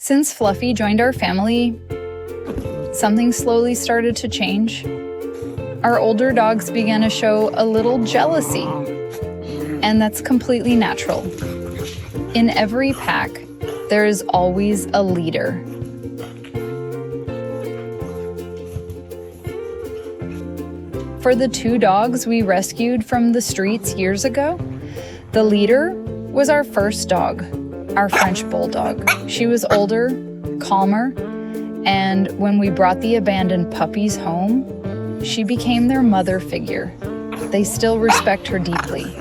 Since Fluffy joined our family, something slowly started to change. Our older dogs began to show a little jealousy, and that's completely natural. In every pack, there is always a leader. For the 2 dogs we rescued from the streets years ago, the leader was our first dog, our French bulldog. She was older, calmer, and when we brought the abandoned puppies home, she became their mother figure. They still respect her deeply.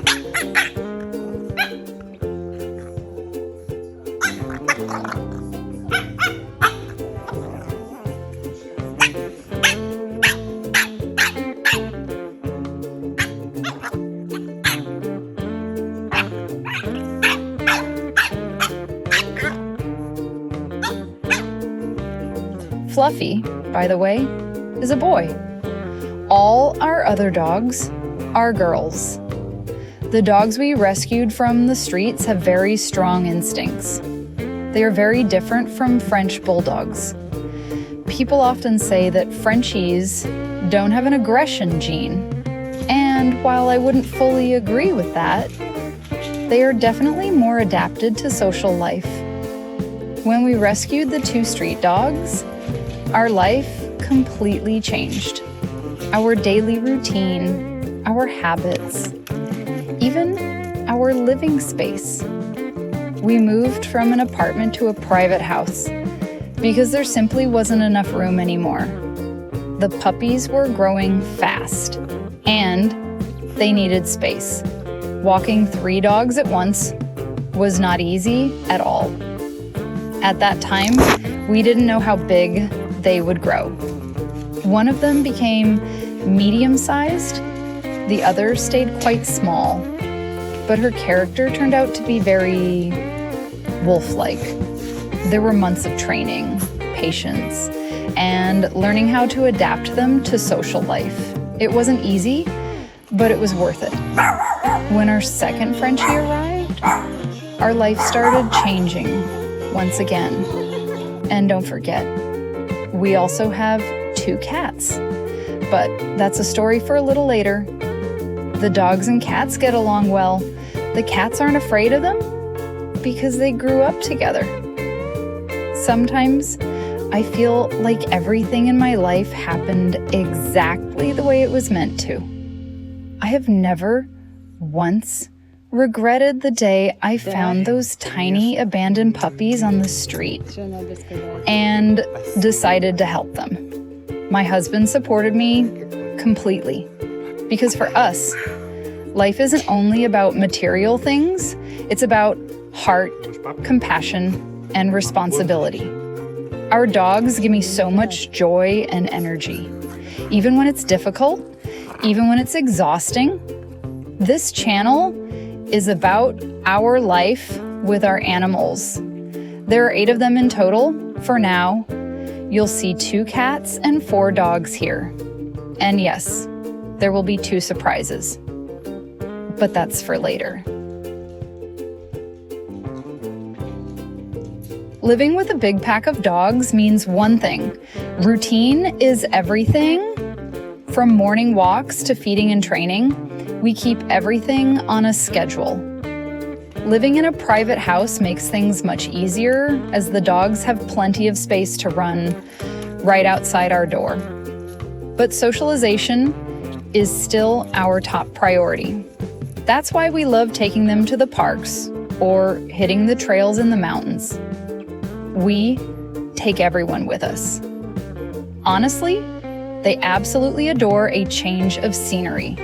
Fluffy, by the way, is a boy. All our other dogs are girls. The dogs we rescued from the streets have very strong instincts. They are very different from French bulldogs. People often say that Frenchies don't have an aggression gene, and while I wouldn't fully agree with that, they are definitely more adapted to social life. When we rescued the 2 street dogs, our life completely changed. Our daily routine, our habits, even our living space. We moved from an apartment to a private house because there simply wasn't enough room anymore. The puppies were growing fast, and they needed space. Walking 3 dogs at once was not easy at all. At that time, we didn't know how big they would grow. One of them became medium-sized, the other stayed quite small, but her character turned out to be very wolf-like. There were months of training, patience, and learning how to adapt them to social life. It wasn't easy, but it was worth it. When our second Frenchie arrived, our life started changing once again. And don't forget, we also have 2 cats. But that's a story for a little later. The dogs and cats get along well. The cats aren't afraid of them because they grew up together. Sometimes I feel like everything in my life happened exactly the way it was meant to. I have never once regretted the day I found those tiny abandoned puppies on the street and decided to help them. My husband supported me completely because for us, life isn't only about material things, it's about heart, compassion, and responsibility. Our dogs give me so much joy and energy. Even when it's difficult, even when it's exhausting, this channel is about our life with our animals. There are 8 of them in total for now. You'll see 2 cats and 4 dogs here. And yes, there will be 2 surprises. But that's for later. Living with a big pack of dogs means one thing. Routine is everything. From morning walks to feeding and training, we keep everything on a schedule. Living in a private house makes things much easier as the dogs have plenty of space to run right outside our door. But socialization is still our top priority. That's why we love taking them to the parks or hitting the trails in the mountains. We take everyone with us. Honestly, they absolutely adore a change of scenery.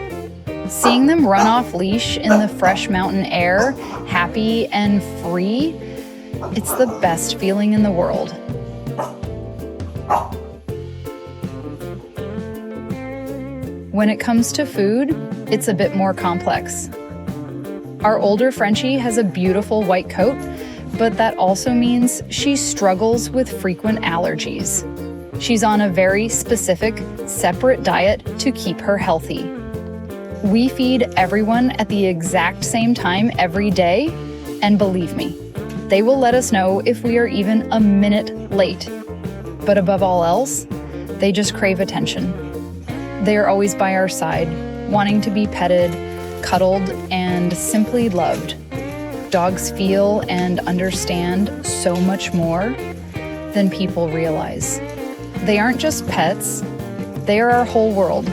Seeing them run off leash in the fresh mountain air, happy and free, it's the best feeling in the world. When it comes to food, it's a bit more complex. Our older Frenchie has a beautiful white coat, but that also means she struggles with frequent allergies. She's on a very specific, separate diet to keep her healthy. We feed everyone at the exact same time every day, and believe me, They will let us know if we are even a minute late. But above all else, they just crave attention. They are always by our side, wanting to be petted, cuddled, and simply loved. Dogs feel and understand so much more than people realize. They aren't just pets, they are our whole world.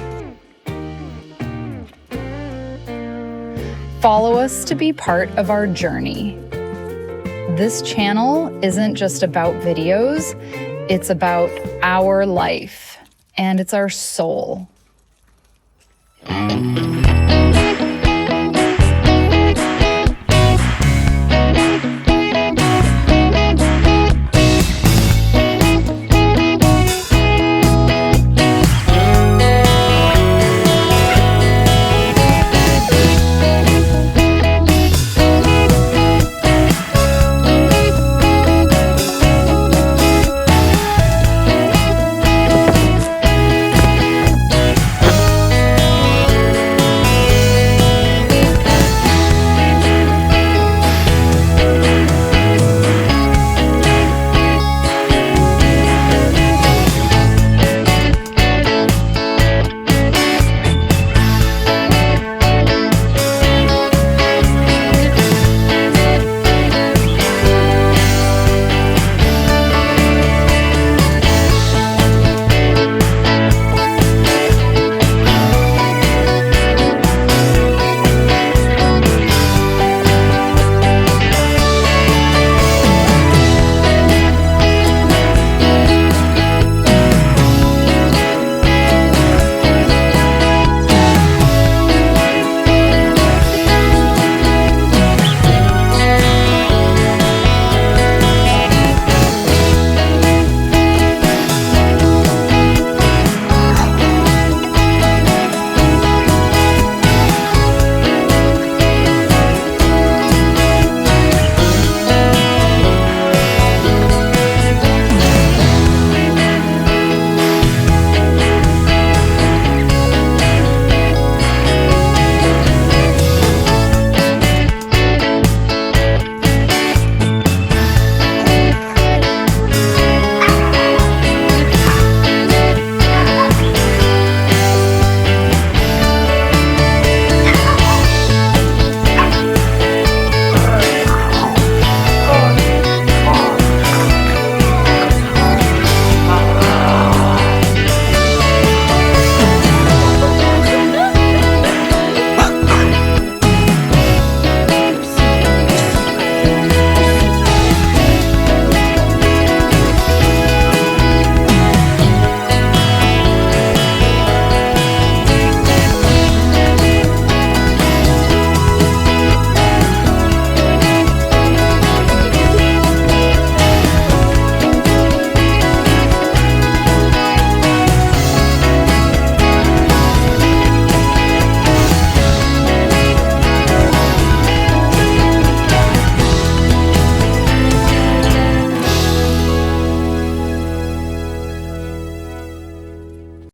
Follow us to be part of our journey. This channel isn't just about videos, it's about our life, and it's our soul.